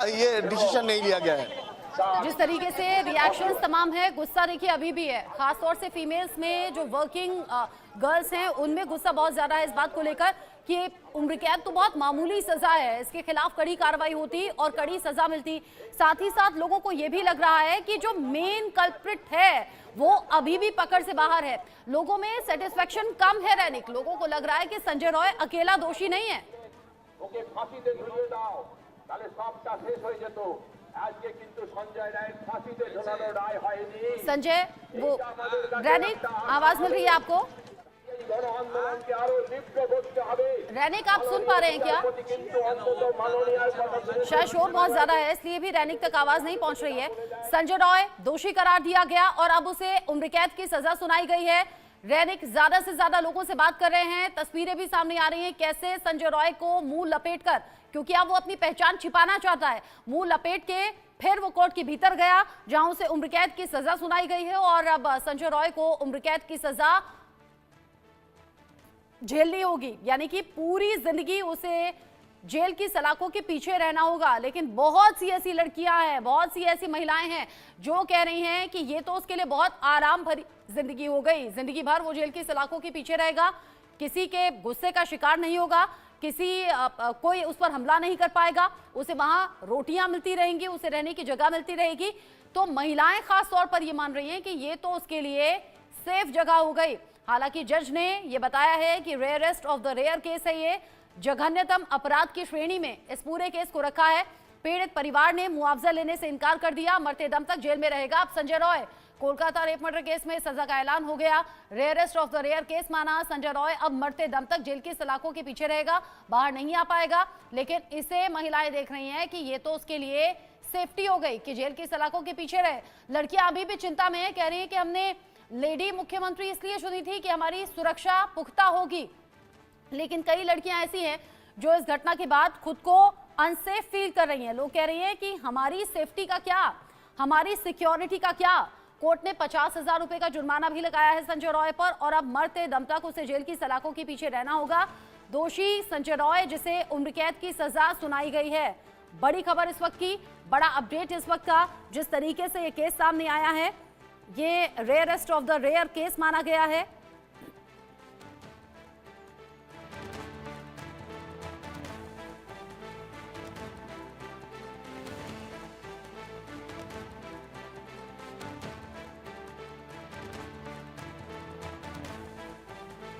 ये डिसीजन नहीं लिया गया है। जिस तरीके से रिएक्शंस तमाम है, गुस्सा देखिए अभी भी है, खासतौर से फीमेल्स में जो वर्किंग गर्ल्स हैं उनमें गुस्सा बहुत ज्यादा है इस बात को लेकर कि उम्र कैद तो बहुत मामूली सजा है, इसके खिलाफ कड़ी कार्रवाई होती और कड़ी सजा मिलती। साथ ही साथ लोगों को यह भी लग रहा है कि जो मेन कल्प्रिट है वो अभी भी पकड़ से बाहर है। लोगों में सेटिस्फेक्शन कम है रैनिक, लोगों को लग रहा है कि संजय रॉय अकेला दोषी नहीं है। संजय, वो रैनिक आवाज मिल रही है आपको? रैनिक आप सुन पा रहे हैं क्या? शायद शोर बहुत ज्यादा है इसलिए भी रैनिक तक आवाज नहीं पहुंच रही है। संजय रॉय दोषी करार दिया गया और अब उसे उम्र कैद की सजा सुनाई गई है। रैनिक ज्यादा से ज्यादा लोगों से बात कर रहे हैं, तस्वीरें भी सामने आ रही हैं कैसे संजय रॉय को मुंह लपेटकर, क्योंकि अब वो अपनी पहचान छिपाना चाहता है, मुंह लपेट के फिर वो कोर्ट के भीतर गया जहां उसे उम्र कैद की सजा सुनाई गई है और अब संजय रॉय को उम्र कैद की सजा झेलनी होगी, यानी कि पूरी जिंदगी उसे जेल की सलाखों के पीछे रहना होगा। लेकिन बहुत सी ऐसी लड़कियां हैं, बहुत सी ऐसी महिलाएं हैं जो कह रही हैं कि ये तो उसके लिए बहुत आराम भरी जिंदगी हो गई, जिंदगी भर वो जेल की सलाखों के पीछे रहेगा, किसी के गुस्से का शिकार नहीं होगा, कोई उस पर हमला नहीं कर पाएगा, उसे वहां रोटियां मिलती रहेंगी, उसे रहने की जगह मिलती रहेगी। तो महिलाएं खास तौर पर ये मान रही हैं कि ये तो उसके लिए सेफ जगह हो गई। हालांकि जज ने ये बताया है कि rarest of the rare case है, ये जघन्यतम अपराध की श्रेणी में इस पूरे केस को रखा है। पीड़ित परिवार ने मुआवजा लेने से इनकार कर दिया, मरते दम तक जेल में रहेगा अब Sanjay Roy. Kolkata rape murder case में सजा का ऐलान हो गया, rarest of the rare case माना, संजय रॉय अब मरते दम तक जेल की सलाखों के पीछे रहेगा, बाहर नहीं आ पाएगा। लेकिन इसे महिलाएं देख रही हैं कि ये तो उसके लिए सेफ्टी हो गई कि जेल की सलाखों के पीछे रहे। लड़कियां अभी भी चिंता में है, कह रही है कि हमने लेडी मुख्यमंत्री इसलिए चुनी थी कि हमारी सुरक्षा पुख्ता होगी। लेकिन कई लड़कियां ऐसी हैं जो इस घटना के बाद खुद को अनसेफ फील कर रही हैं। लोग कह रही हैं कि हमारी सेफ्टी का क्या, हमारी सिक्योरिटी का क्या। कोर्ट ने 50,000 रुपए का जुर्माना भी लगाया है संजय रॉय पर और अब मरते दम तक उसे जेल की सलाखों के पीछे रहना होगा। दोषी संजय रॉय, जिसे उम्र कैद की सजा सुनाई गई है। बड़ी खबर इस वक्त की, बड़ा अपडेट इस वक्त का, जिस तरीके से ये केस सामने आया है, ये rarest of the rare case माना गया है।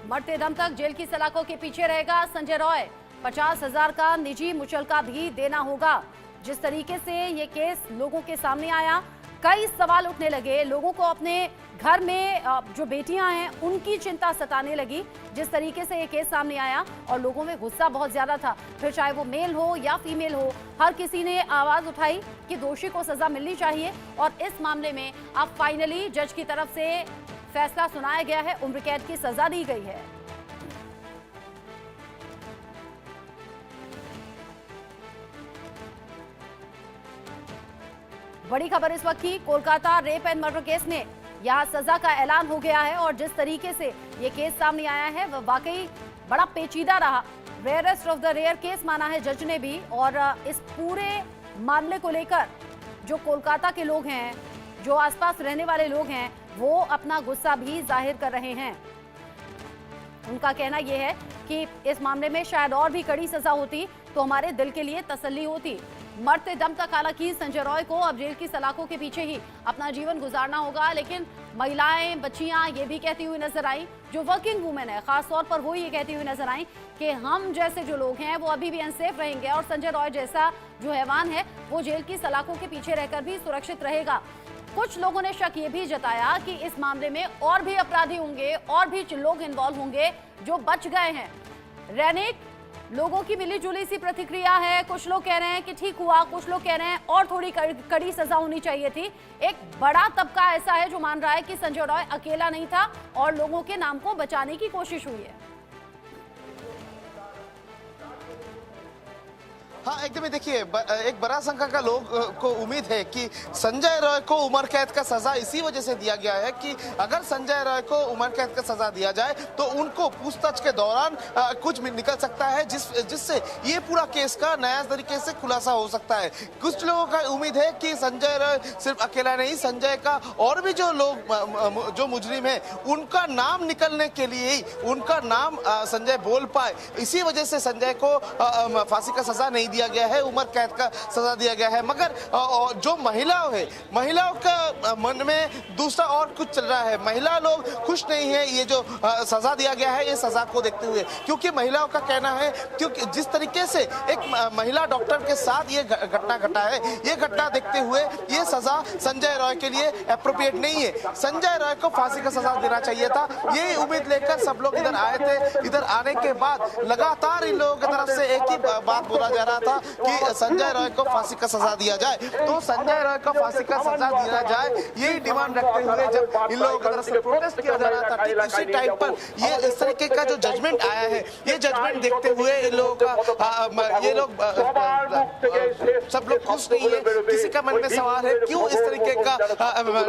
मरते दम तक जेल की सलाखों के पीछे रहेगा संजय रॉय। 50,000 का निजी मुचलका भी देना होगा। जिस तरीके से ये केस लोगों के सामने आया, कई सवाल उठने लगे, लोगों को अपने घर में जो बेटियां हैं उनकी चिंता सताने लगी जिस तरीके से ये केस सामने आया, और लोगों में गुस्सा बहुत ज्यादा था। फिर चाहे वो मेल हो या फीमेल हो, हर किसी ने आवाज उठाई कि दोषी को सजा मिलनी चाहिए। और इस मामले में अब फाइनली जज की तरफ से फैसला सुनाया गया है, उम्र कैद की सजा दी गई है। बड़ी खबर इस वक्त की, Kolkata rape and murder case में यहां सजा का ऐलान हो गया है और जिस तरीके से ये केस सामने आया है वह वाकई बड़ा पेचीदा रहा। Rarest of the rare case माना है जज ने भी, और इस पूरे मामले को लेकर जो कोलकाता के लोग हैं, जो आसपास रहने वाले लोग हैं, वो अपना गुस्सा भी जाहिर कर रहे हैं। उनका कहना यह है कि इस मामले में शायद और भी कड़ी सजा होती तो हमारे दिल के लिए तसल्ली होती। मरते दम तक हालांकि संजय रॉय को अब जेल की सलाखों के पीछे ही अपना जीवन गुजारना होगा। लेकिन महिलाएं, बच्चियां ये भी कहती हुई नजर आई, जो वर्किंग वुमेन है खासतौर पर वो ये कहती हुई नजर आई कि हम जैसे जो लोग हैं वो अभी भी अनसेफ रहेंगे और संजय रॉय जैसा जो हैवान है वो जेल की सलाखों के पीछे रहकर भी सुरक्षित रहेगा। कुछ लोगों ने शक ये भी जताया कि इस मामले में और भी अपराधी होंगे, और भी लोग इन्वॉल्व होंगे जो बच गए हैं। रैनिक, लोगों की मिली जुली सी प्रतिक्रिया है, कुछ लोग कह रहे हैं कि ठीक हुआ, कुछ लोग कह रहे हैं और थोड़ी कड़ी सजा होनी चाहिए थी। एक बड़ा तबका ऐसा है जो मान रहा है कि संजय रॉय अकेला नहीं था और लोगों के नाम को बचाने की कोशिश हुई है। हाँ, एकदम ही देखिए एक बड़ा संख्या का लोग को उम्मीद है कि संजय रॉय को उम्र कैद का सजा इसी वजह से दिया गया है कि अगर संजय रॉय को उम्र कैद का सजा दिया जाए तो उनको पूछताछ के दौरान कुछ भी निकल सकता है जिससे ये पूरा केस का नया तरीके से खुलासा हो सकता है। कुछ लोगों का उम्मीद है कि संजय रॉय सिर्फ अकेला नहीं, संजय का और भी जो लोग जो मुजरिम है उनका नाम निकलने के लिए ही उनका नाम संजय बोल पाए, इसी वजह से संजय को फांसी का सजा नहीं दिया गया है, उम्र कैद का सजा दिया गया है। मगर जो महिलाओं का मन में दूसरा और कुछ चल रहा है। महिला लोग खुश नहीं है ये जो सजा दिया गया है, ये सजा को देखते हुए, क्योंकि महिलाओं का कहना है क्योंकि जिस तरीके से एक महिला डॉक्टर के साथ ये घटना घटा है, ये घटना देखते हुए ये सजा संजय रॉय के लिए एप्रोप्रिएट नहीं है। संजय रॉय को फांसी का सजा देना चाहिए था, ये उम्मीद लेकर सब लोग इधर आए थे। इधर आने के बाद लगातार इन लोगों की तरफ से एक ही बात बोला जा रहा था कि संजय रॉय को फांसी का सजा दिया जाए। तो संजय रॉय को फांसी का सजा दिया जाए, यही डिमांड रखते हुए जब इन लोगों की तरफ से प्रोटेस्ट किया जा रहा था, ठीक इसी टाइम पर ये इस तरीके का जो जजमेंट आया है, ये जजमेंट देखते हुए इन लोगों का ये लोग सब लोग खुश नहीं है। किसी का मन में सवाल है क्यों इस तरीके का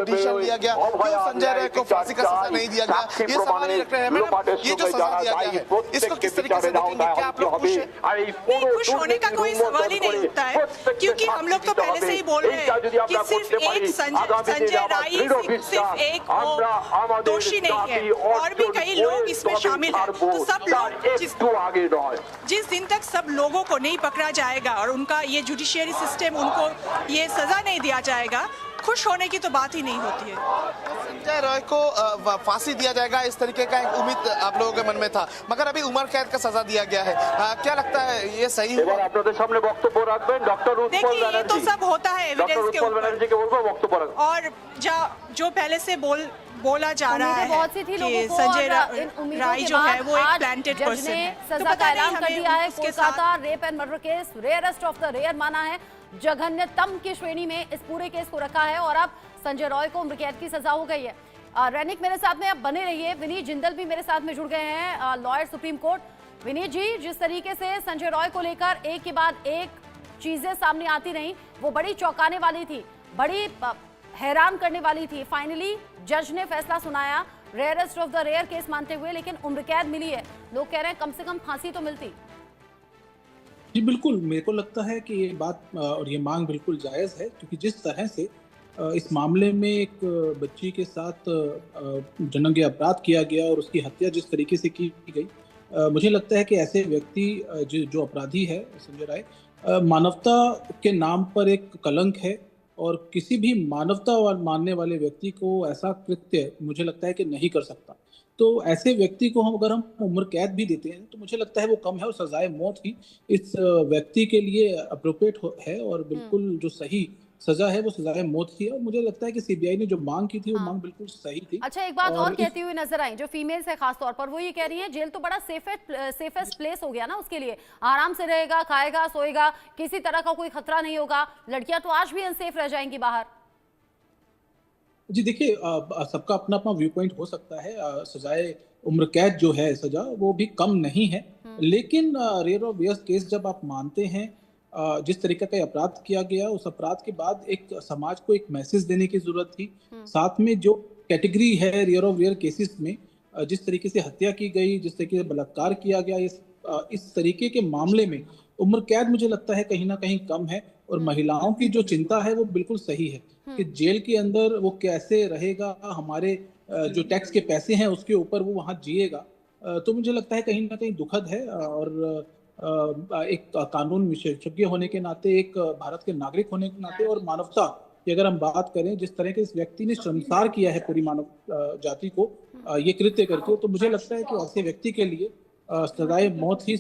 डिसीजन लिया गया, क्यों संजय रॉय को फांसी का सजा नहीं दिया गया, ये सवाल ही रख रहे हैं। मैडम, ये जो सजा दिया गया है इसको किस तरीके से देखेंगे, क्या आप लोग खुश हैं? खुश होने का कोई सवाल ही नहीं उठता है, क्योंकि हम लोग तो पहले से ही बोल रहे हैं कि सिर्फ एक संजय राय सिर्फ एक दोषी नहीं है, और भी कई लोग इसमें शामिल हैं। तो सब लोग जिस दिन तक सब लोगों को नहीं पकड़ा जाएगा और उनका ये जुडिशियरी सिस्टम उनको ये सजा नहीं दिया जाएगा, खुश होने की तो बात ही नहीं होती है। संजय रॉय को फांसी दिया जाएगा इस तरीके का एक उम्मीद आप लोगों के मन में था, मगर अभी उम्र कैद का सजा दिया गया है। क्या लगता है ये सही हुआ? देखिए, ये तो सब होता है एविडेंस के ऊपर, और जो पहले से बोला जा रहा है बहुत सी थी कि लोगों संजय को राय जो है वो एक प्लांटेड पर्सन है। सजा का ऐलान कर दिया है। Kolkata rape and murder case rarest of the rare माना है, जघन्यतम की श्रेणी में इस पूरे केस को रखा है और अब संजय रॉय को उम्र कैद की सजा हो गई है। रैनिक मेरे साथ में अब बने रहिए, विनीत जिंदल भी मेरे साथ में जुड़ गए हैं, लॉयर सुप्रीम कोर्ट। विनीत जी, जिस तरीके से संजय रॉय को लेकर एक के बाद एक चीजें सामने आती रही, वो बड़ी चौंकाने वाली थी, बड़ी हैरान करने वाली थी। फाइनली जज ने फैसला सुनाया rarest of the rare case मानते हुए, लेकिन उम्र कैद मिली है। लोग कह रहे हैं कम से कम फांसी तो मिलती। जी बिल्कुल, मेरे को लगता है कि ये बात और ये मांग बिल्कुल जायज़ है, क्योंकि जिस तरह से इस मामले में एक बच्ची के साथ जघन्य अपराध किया गया और उसकी हत्या जिस तरीके से की गई, मुझे लगता है कि ऐसे व्यक्ति जो अपराधी है संजय राय, मानवता के नाम पर एक कलंक है और किसी भी मानवता मानने वाले व्यक्ति को ऐसा कृत्य मुझे लगता है कि नहीं कर सकता। तो ऐसे व्यक्ति को अगर हम उम्र कैद भी देते हैं तो मुझे लगता है वो कम है, और सजाए मौत ही इस व्यक्ति के लिए अप्रोप्रिएट है और बिल्कुल जो सही सजा है वो सजाए मौत ही है। और मुझे लगता है कि सीबीआई ने जो मांग की थी वो मांग बिल्कुल सही थी। अच्छा, एक बात और कहती हुई नजर आई जो फीमेल्स है खास तौर पर, वो ये कह रही है जेल तो बड़ा सेफेस्ट प्लेस हो गया ना उसके लिए, आराम से रहेगा, खाएगा, सोएगा, किसी तरह का कोई खतरा नहीं होगा। लड़कियां तो आज भी अनसेफ रह जाएंगी बाहर। जी देखिए, सबका अपना अपना व्यू पॉइंट हो सकता है। सजाए उम्र कैद जो है सजा वो भी कम नहीं है, लेकिन रेयर ऑफ रेयर केस जब आप मानते हैं, जिस तरीके का अपराध किया गया, उस अपराध के बाद एक समाज को एक मैसेज देने की जरूरत थी। साथ में जो कैटेगरी है रेयर ऑफ रेयर केसेस में, जिस तरीके से हत्या की गई, जिस तरीके से बलात्कार किया गया, इस तरीके के मामले में उम्र कैद मुझे लगता है कहीं ना कहीं कम है। और महिलाओं की जो चिंता है वो बिल्कुल सही है कि जेल के अंदर वो कैसे रहेगा, हमारे जो टैक्स के पैसे हैं उसके ऊपर वो वहाँ जिएगा। तो मुझे लगता है कहीं ना कहीं दुखद है। और एक कानून विशेषज्ञ होने के नाते, एक भारत के नागरिक होने के नाते और मानवता की अगर हम बात करें, जिस तरह के इस व्यक्ति ने शर्मसार किया है पूरी मानव जाति को ये कृत्य करके, तो मुझे लगता है कि ऐसे व्यक्ति के लिए सजाए मौत की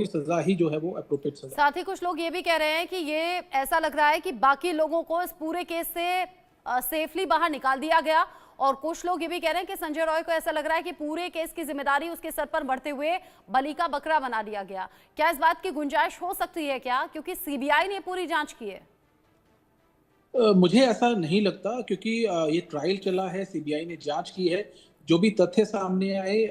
सजा ही जो है वो एप्रोप्रिएट सजा। साथ ही कुछ लोग ये भी कह रहे हैं कि ये ऐसा लग रहा है कि बाकी लोगों को इस पूरे केस से सेफली बाहर निकाल दिया गया, और कुछ लोग ये भी कह रहे हैं कि संजय रॉय को ऐसा लग रहा है कि पूरे केस की जिम्मेदारी उसके सर पर बढ़ते हुए बलि का बकरा बना दिया गया। क्या इस बात की गुंजाइश हो सकती है क्या, क्योंकि सीबीआई ने पूरी जांच की है? मुझे ऐसा नहीं लगता, क्योंकि ये ट्रायल चला है, सीबीआई ने जांच की है। जो भी तथ्य सामने आए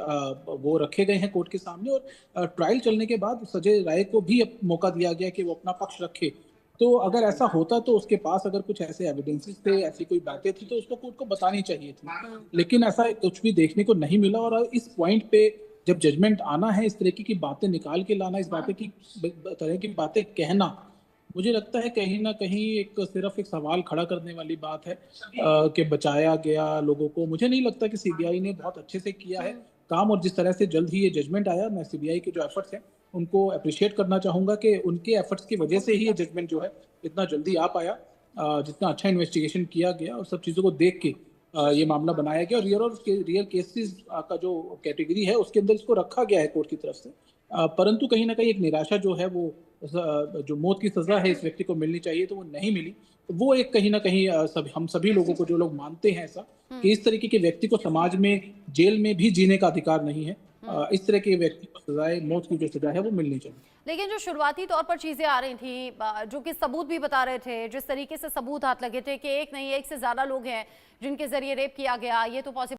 वो रखे गए हैं कोर्ट के सामने, और ट्रायल चलने के बाद संजय राय को भी मौका दिया गया कि वो अपना पक्ष रखे। तो अगर ऐसा होता तो उसके पास अगर कुछ ऐसे एविडेंसेस थे, ऐसी कोई बातें थी, तो उसको कोर्ट को बतानी चाहिए थी, लेकिन ऐसा कुछ भी देखने को नहीं मिला। और इस पॉइंट पे जब जजमेंट आना है, इस तरीके की बातें निकाल के लाना, इस तरह की बातें कहना, मुझे लगता है कहीं ना कहीं सिर्फ एक सवाल खड़ा करने वाली बात है कि बचाया गया लोगों को। मुझे नहीं लगता कि सीबीआई ने बहुत अच्छे से किया है काम, और जिस तरह से जल्द ही ये जजमेंट आया, मैं सीबीआई के जो एफर्ट्स हैं उनको अप्रिशिएट करना चाहूंगा कि उनके एफर्ट्स की वजह से ही ये जजमेंट जो है इतना जल्दी आ पाया। जितना अच्छा इन्वेस्टिगेशन किया गया और सब चीज़ों को देख के ये मामला बनाया गया, और रियल केसेस का जो कैटेगरी है उसके अंदर इसको रखा गया है कोर्ट की तरफ से। परंतु कहीं ना कहीं एक निराशा जो है, वो जो मौत की सजा है इस व्यक्ति को मिलनी चाहिए तो वो नहीं मिली। तो वो एक कहीं ना कहीं हम सभी लोगों को, जो लोग मानते हैं ऐसा कि इस तरीके के व्यक्ति को समाज में जेल में भी जीने का अधिकार नहीं है, इस तरह के व्यक्ति को सजाए, मौत की जो सजा है वो मिलनी चाहिए। लेकिन जो शुरुआती तौर पर चीजें आ रही थी, जो कि सबूत भी बता रहे थे, जिस तरीके से सबूत हाथ लगे थे कि एक नहीं एक से ज्यादा लोग हैं जिनके जरिए रेप किया गया, ये तो पॉसिबल